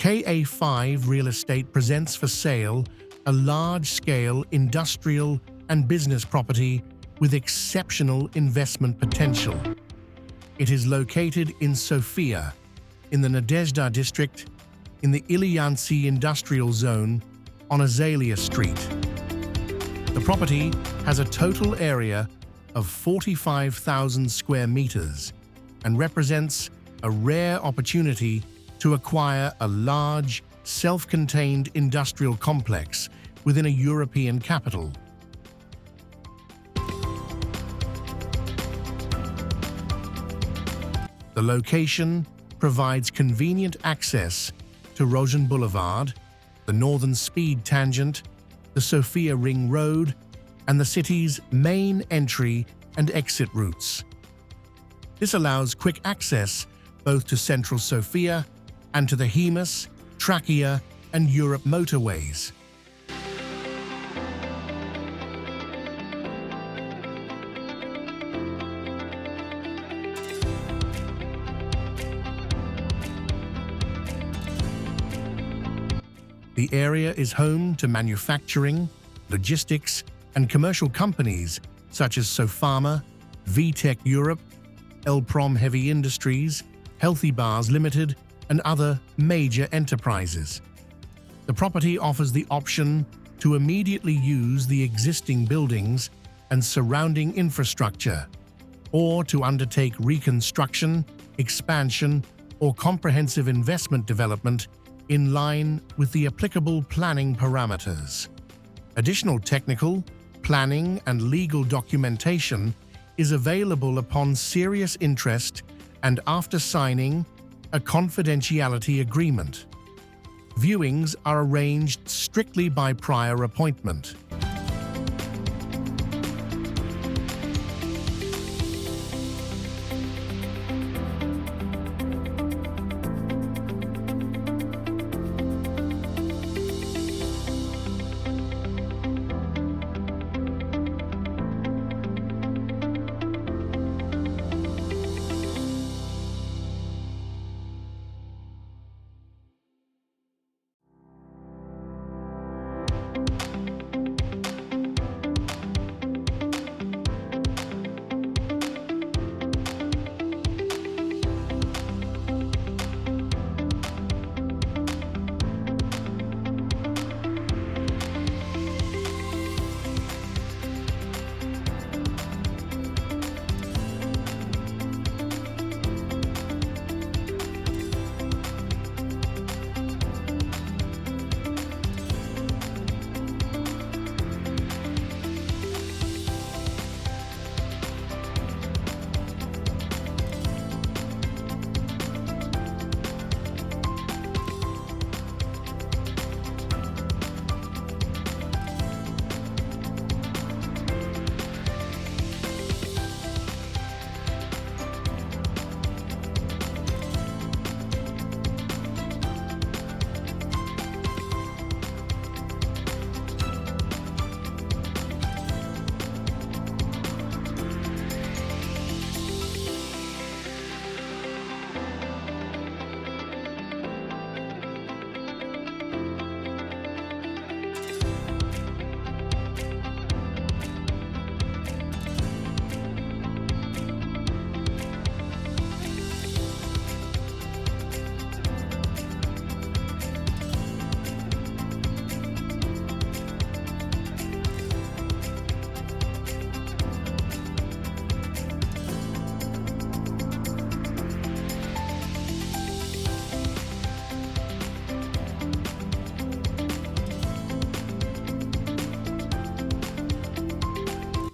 KA5 Real Estate presents for sale a large-scale industrial and business property with exceptional investment potential. It is located in Sofia, in the Nadezhda district, in the Iliyantsi industrial zone on Azalea Street. The property has a total area of 45,000 square meters and represents a rare opportunity to acquire a large, self-contained industrial complex within a European capital. The location provides convenient access to Rosen Boulevard, the Northern Speed Tangent, the Sofia Ring Road, and the city's main entry and exit routes. This allows quick access both to central Sofia and to the Hemus, Trachea, and Europe motorways. The area is home to manufacturing, logistics, and commercial companies such as Sofama, VTech Europe, Elprom Heavy Industries, Healthy Bars Limited, and other major enterprises. The property offers the option to immediately use the existing buildings and surrounding infrastructure, or to undertake reconstruction, expansion, or comprehensive investment development in line with the applicable planning parameters. Additional technical, planning, and legal documentation is available upon serious interest and after signing a confidentiality agreement. Viewings are arranged strictly by prior appointment.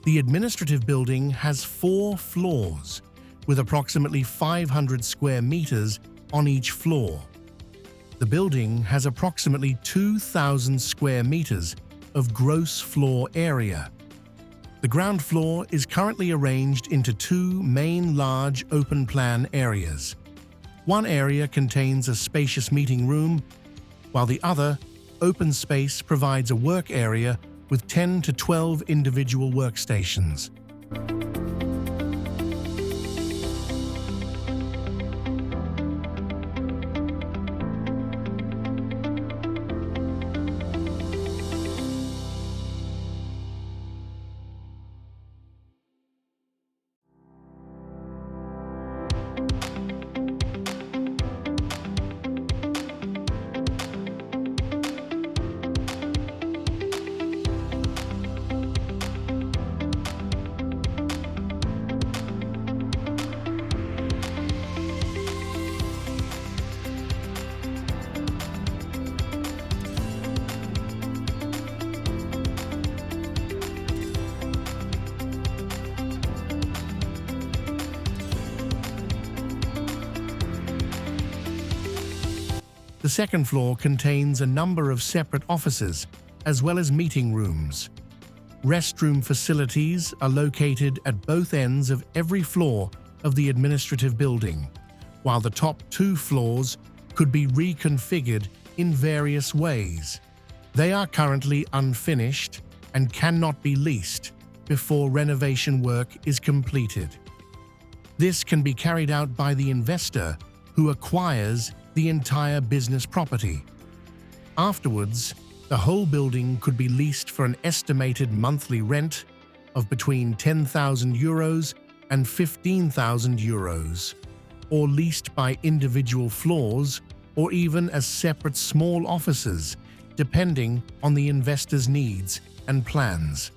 The administrative building has 4 floors, with approximately 500 square meters on each floor. The building has approximately 2,000 square meters of gross floor area. The ground floor is currently arranged into 2 main large open-plan areas. One area contains a spacious meeting room, while the other, open space, provides a work area with 10 to 12 individual workstations. The second floor contains a number of separate offices, as well as meeting rooms. Restroom facilities are located at both ends of every floor of the administrative building, while the top two floors could be reconfigured in various ways. They are currently unfinished and cannot be leased before renovation work is completed. This can be carried out by the investor who acquires the entire business property. Afterwards, the whole building could be leased for an estimated monthly rent of between €10,000 and €15,000, or leased by individual floors or even as separate small offices, depending on the investor's needs and plans.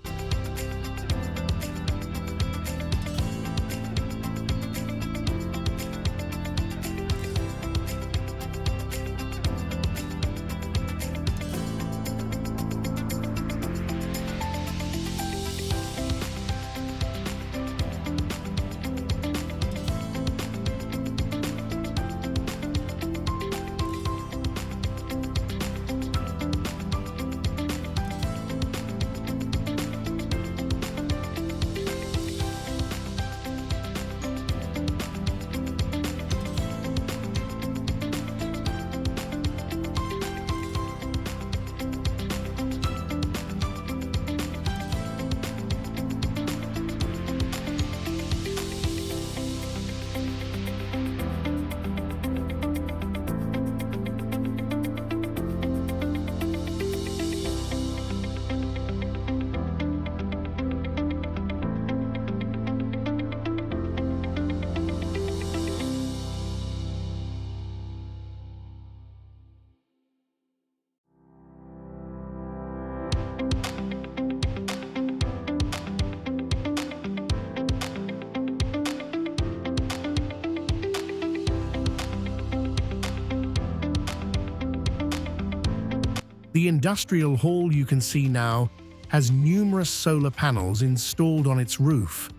The industrial hall you can see now has numerous solar panels installed on its roof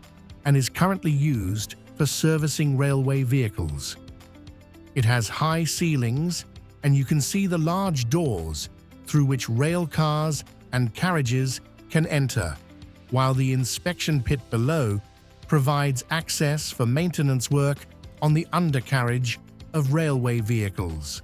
and is currently used for servicing railway vehicles. It has high ceilings, and you can see the large doors through which rail cars and carriages can enter, while the inspection pit below provides access for maintenance work on the undercarriage of railway vehicles.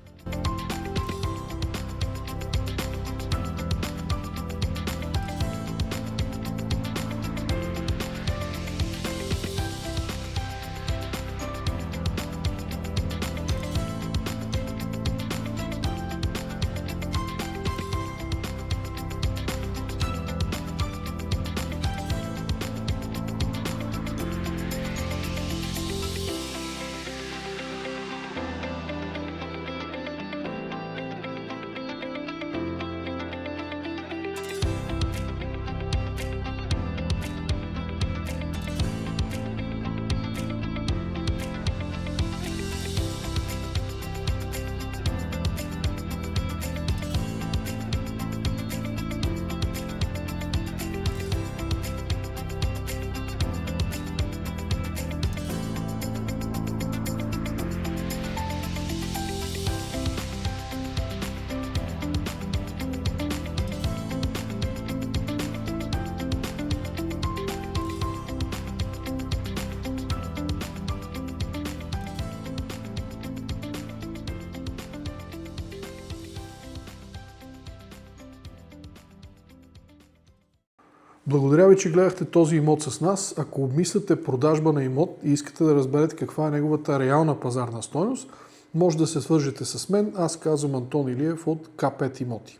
Благодаря ви, че гледахте този имот с нас. Ако обмисляте продажба на имот и искате да разберете каква е неговата реална пазарна стойност, може да се свържете с мен. Аз казвам Антон Илиев от K5 Имоти.